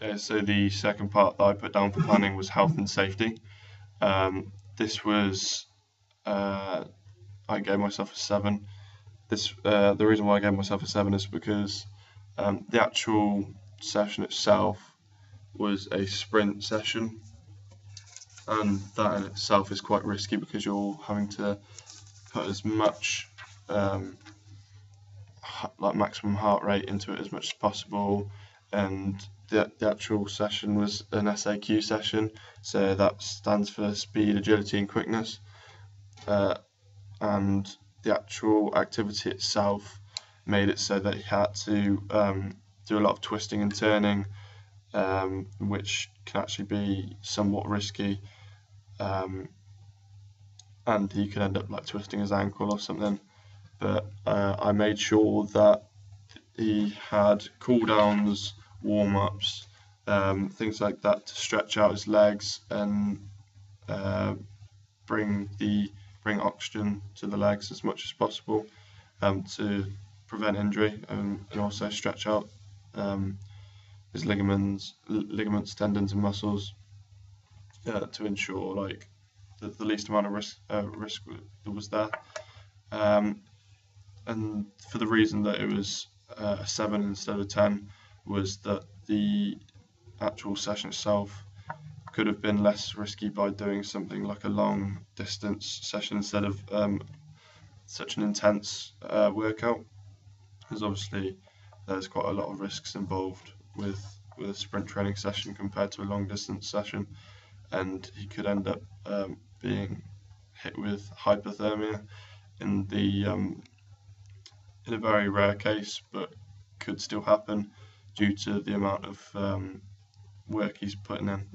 Okay, so the second part that I put down for planning was health and safety. This was I gave myself a 7. The reason why I gave myself a 7 is because the actual session itself was a sprint session, and that in itself is quite risky because you're having to put as much like maximum heart rate into it as much as possible, and the actual session was an SAQ session, so that stands for speed, agility and quickness, and the actual activity itself made it so that he had to do a lot of twisting and turning, which can actually be somewhat risky, and he could end up like twisting his ankle or something. But I made sure that he had cool downs, warm ups, things like that to stretch out his legs and bring oxygen to the legs as much as possible, to prevent injury, and also stretch out his ligaments, tendons, and muscles, to ensure like the least amount of risk that was there. And for the reason that it was a 7 instead of a 10 was that the actual session itself could have been less risky by doing something like a long distance session instead of such an intense workout, because obviously there's quite a lot of risks involved with a sprint training session compared to a long distance session, and he could end up being hit with hypothermia in a very rare case, but could still happen due to the amount of work he's putting in.